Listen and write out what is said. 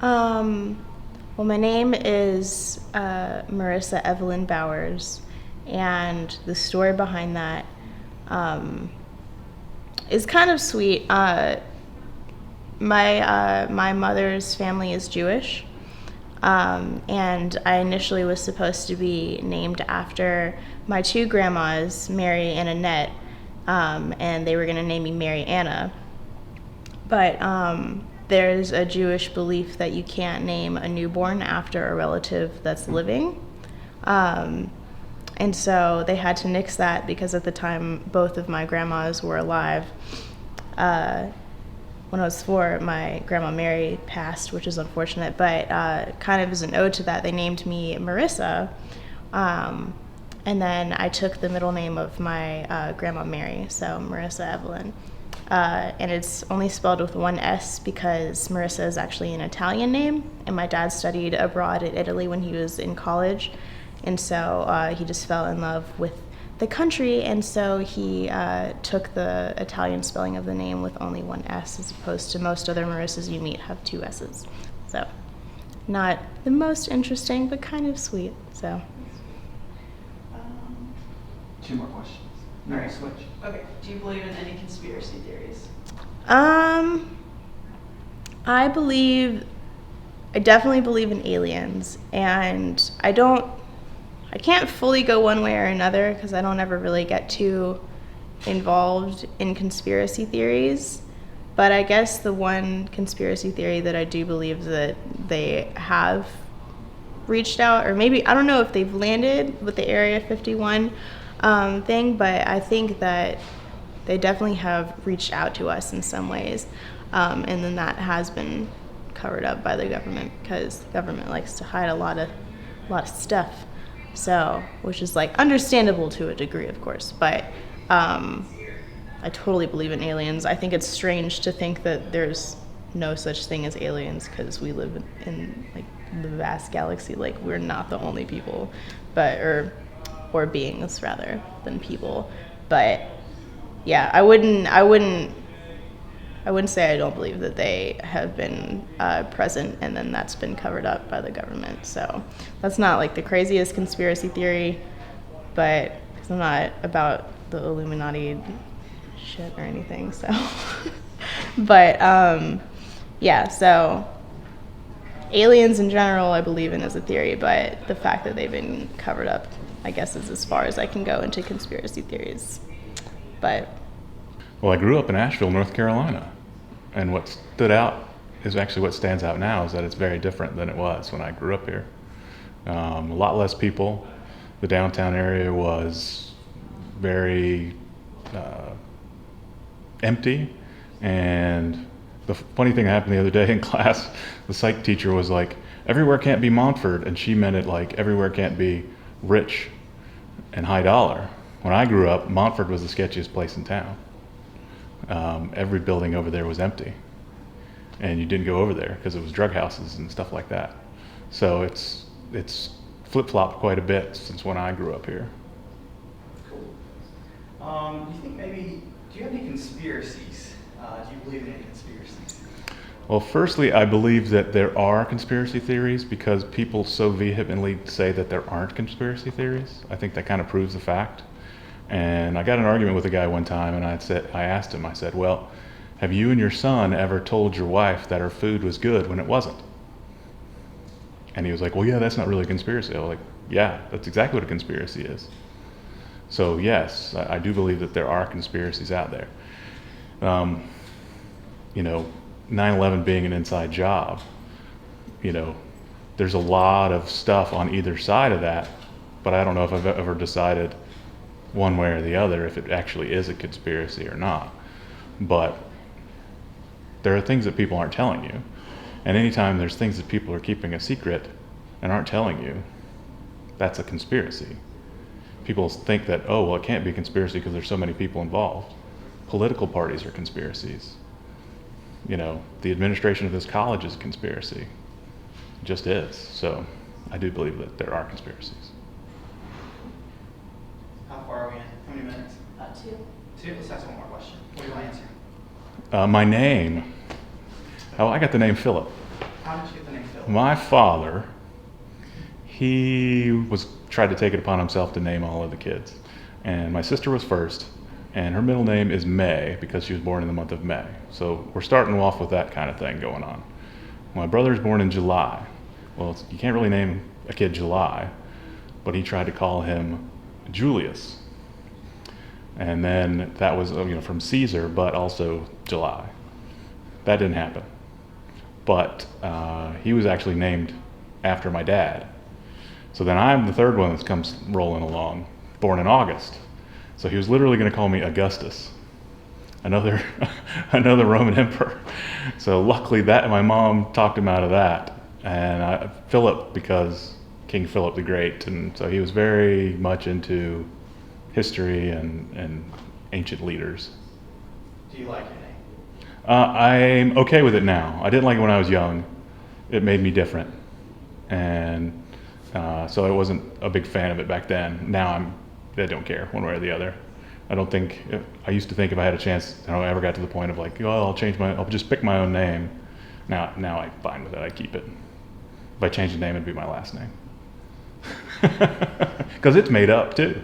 Um, well, my name is Marisa Evelyn Bowers, and the story behind that is kind of sweet. My mother's family is Jewish, and I initially was supposed to be named after my two grandmas, Mary and Annette, and they were going to name me Mary Anna. But there's a Jewish belief that you can't name a newborn after a relative that's living. And so they had to nix that because at the time both of my grandmas were alive. When I was 4, my grandma Mary passed, which is unfortunate, but kind of as an ode to that, they named me Marisa. And then I took the middle name of my grandma Mary, so Marisa Evelyn. And it's only spelled with one S because Marisa is actually an Italian name, and my dad studied abroad in Italy when he was in college, and so he just fell in love with the country, and so he took the Italian spelling of the name with only one S, as opposed to most other Marisas you meet have 2 S's. So not the most interesting, but kind of sweet. So 2 more questions. All right. Switch. Okay. Do you believe in any conspiracy theories? I definitely believe in aliens, and I can't fully go one way or another because I don't ever really get too involved in conspiracy theories. But I guess the one conspiracy theory that I do believe is that they have reached out, or maybe, I don't know if they've landed with the Area 51 thing, but I think that they definitely have reached out to us in some ways. And then that has been covered up by the government because the government likes to hide a lot of stuff. So, which is like understandable to a degree, of course, but I totally believe in aliens. I think it's strange to think that there's no such thing as aliens because we live in like the vast galaxy. Like, we're not the only people, but or beings rather than people. But yeah, I wouldn't say I don't believe that they have been present and then that's been covered up by the government. So that's not like the craziest conspiracy theory, but because I'm not about the Illuminati shit or anything. So, but yeah, so aliens in general I believe in as a theory, but the fact that they've been covered up, I guess, is as far as I can go into conspiracy theories. But well, I grew up in Asheville, North Carolina, and what stood out is actually what stands out now is that it's very different than it was when I grew up here. A lot less people. The downtown area was very empty, and the funny thing that happened the other day in class, the psych teacher was like, everywhere can't be Montford, and she meant it like everywhere can't be rich and high dollar. When I grew up, Montford was the sketchiest place in town. Every building over there was empty, and you didn't go over there because it was drug houses and stuff like that. So it's flip-flopped quite a bit since when I grew up here. Cool. Do you have any conspiracies? Do you believe in any conspiracies? Well, firstly, I believe that there are conspiracy theories because people so vehemently say that there aren't conspiracy theories. I think that kind of proves the fact. And I got in an argument with a guy one time, and I asked him, I said, well, have you and your son ever told your wife that her food was good when it wasn't? And he was like, well, yeah, that's not really a conspiracy. I was like, yeah, that's exactly what a conspiracy is. So yes, I do believe that there are conspiracies out there. 9/11 being an inside job, there's a lot of stuff on either side of that, but I don't know if I've ever decided one way or the other if it actually is a conspiracy or not. But there are things that people aren't telling you, and anytime there's things that people are keeping a secret and aren't telling you, that's a conspiracy. People think that, oh, well, it can't be a conspiracy because there's so many people involved. Political parties are conspiracies. The administration of this college is a conspiracy. It just is. So I do believe that there are conspiracies. How far are we in? How many minutes? 2. 2? Let's ask one more question. What do you want to answer? My name. Oh, I got the name Phillip. How did you get the name my father, he tried to take it upon himself to name all of the kids. And my sister was first, and her middle name is May because she was born in the month of May. So we're starting off with that kind of thing going on. My brother's born in July. Well, you can't really name a kid July, but he tried to call him Julius. And then that was from Caesar, but also July. That didn't happen. But he was actually named after my dad. So then I'm the third one that comes rolling along, born in August. So he was literally going to call me Augustus, another Roman emperor. So luckily that my mom talked him out of that, and Philip, because King Philip the Great, and so he was very much into history and ancient leaders. Do you like your name? I'm okay with it now. I didn't like it when I was young. It made me different, and so I wasn't a big fan of it back then. Now I don't care one way or the other. I used to think if I had a chance, I ever got to the point of like, oh, I'll just pick my own name. Now I'm fine with it. I keep it. If I change the name, it'd be my last name. Because it's made up too.